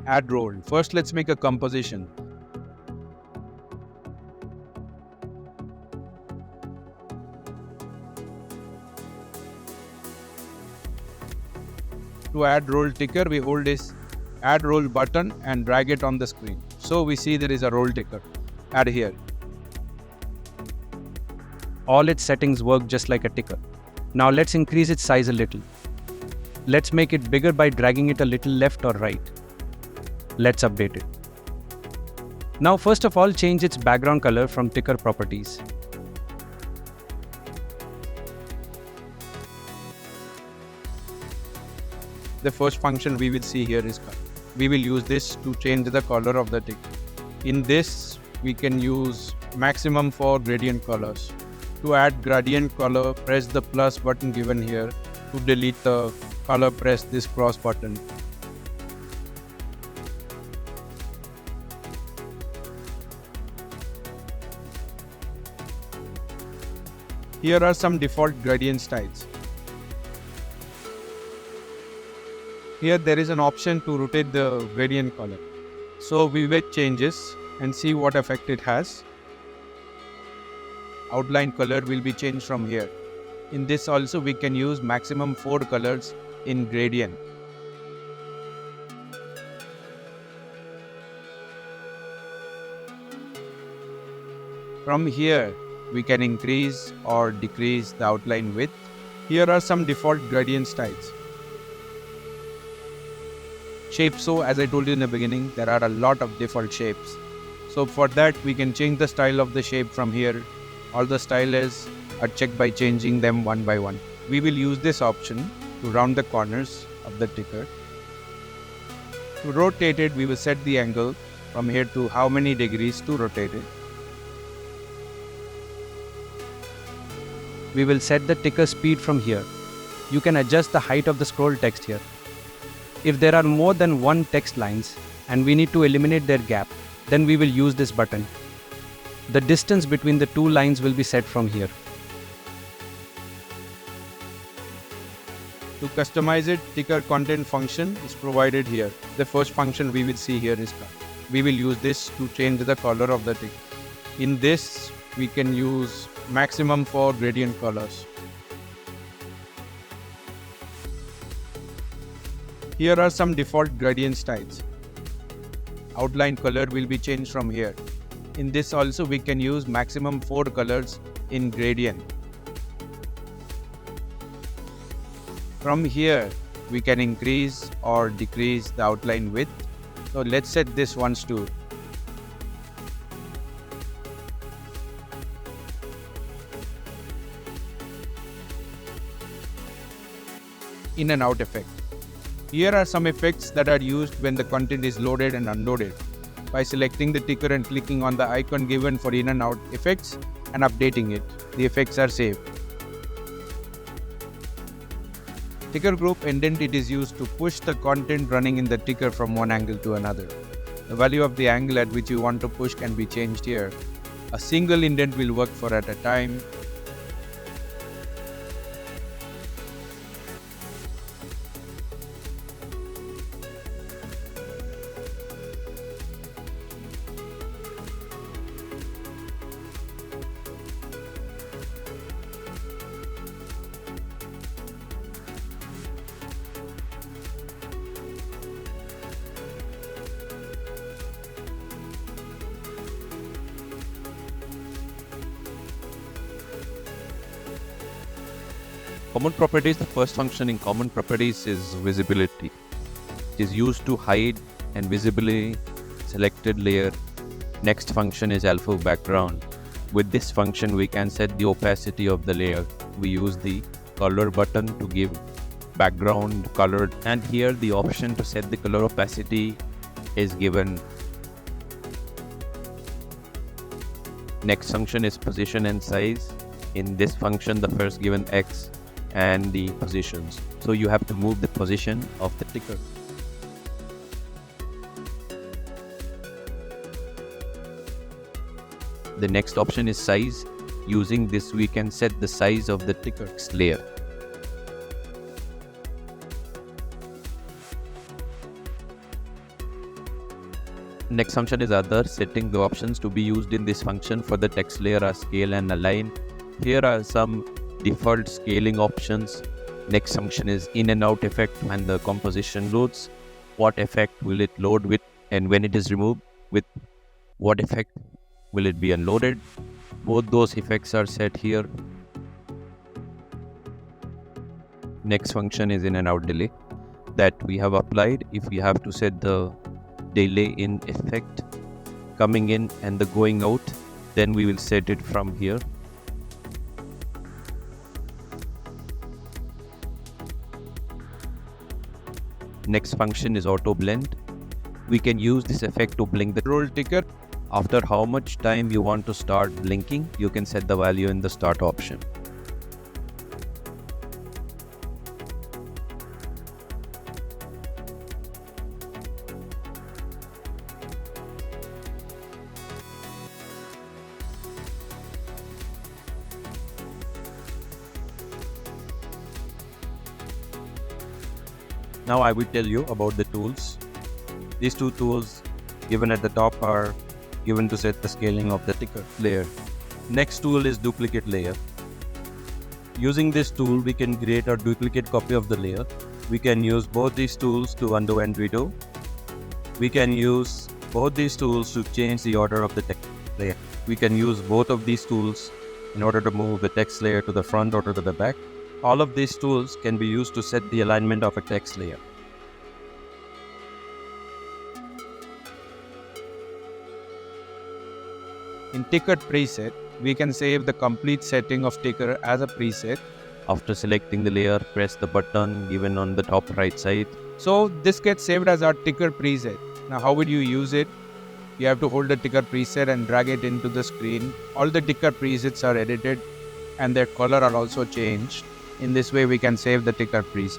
Add role. First, let's make a composition. To add role ticker, we hold this add role button and drag it on the screen. So we see there is a role ticker. Add here. All its settings work just like a ticker. Now let's increase its size a little. Let's make it bigger by dragging it a little left or right. Let's update it. Now first of all, change its background color from ticker properties. The first function we will see here is color. We will use this to change the color of the ticker. In this, we can use maximum for gradient colors. To add gradient color, press the plus button given here. To delete the color, press this cross button. Here are some default gradient styles. Here there is an option to rotate the gradient color. So we will changes and see what effect it has. Outline color will be changed from here. In this also we can use maximum 4 colors in gradient. From here we can increase or decrease the outline width. Here are some default gradient styles. Shape. So as I told you in the beginning, there are a lot of default shapes. So for that we can change the style of the shape from here. All the styles are checked by changing them one by one. We will use this option to round the corners of the ticker. To rotate it, we will set the angle from here to how many degrees to rotate it. We will set the ticker speed from here. You can adjust the height of the scroll text here. If there are more than one text lines and we need to eliminate their gap, then we will use this button. The distance between the two lines will be set from here. To customize it, ticker content function is provided here. The first function we will see here is color. We will use this to change the color of the ticker. In this, we can use maximum for gradient colors. Here are some default gradient styles. Outline color will be changed from here. In this also we can use maximum 4 colors in gradient. From here we can increase or decrease the outline width. So let's set this once to. In and out effect. Here are some effects that are used when the content is loaded and unloaded. By selecting the ticker and clicking on the icon given for in and out effects and updating it, the effects are saved. Ticker group indent, it is used to push the content running in the ticker from one angle to another. The value of the angle at which you want to push can be changed here. A single indent will work for at a time. Common properties, the first function in common properties is visibility. It is used to hide and visibly selected layer. Next function is alpha background. With this function we can set the opacity of the layer. We use the color button to give background color, and here the option to set the color opacity is given. Next function is position and size. In this function the first given X and the positions. So you have to move the position of the ticker. The next option is size. Using this we can set the size of the ticker layer. Next function is other, setting the options to be used in this function for the text layer are scale and align. Here are some default scaling options. Next function is in and out effect when the composition loads. What effect will it load with, and when it is removed, with what effect will it be unloaded. Both those effects are set here. Next function is in and out delay that we have applied. If we have to set the delay in effect coming in and the going out, then we will set it from here. Next function is auto blend. We can use this effect to blink the roll ticker. After how much time you want to start blinking, you can set the value in the start option. Now I will tell you about the tools. These two tools given at the top are given to set the scaling of the ticker layer. Next tool is duplicate layer. Using this tool, we can create a duplicate copy of the layer. We can use both these tools to undo and redo. We can use both these tools to change the order of the text layer. We can use both of these tools in order to move the text layer to the front or to the back. All of these tools can be used to set the alignment of a text layer. In ticker preset, we can save the complete setting of ticker as a preset. After selecting the layer, press the button given on the top right side. So this gets saved as our ticker preset. Now how would you use it? You have to hold the ticker preset and drag it into the screen. All the ticker presets are edited and their color are also changed. In this way, we can save the ticker preset.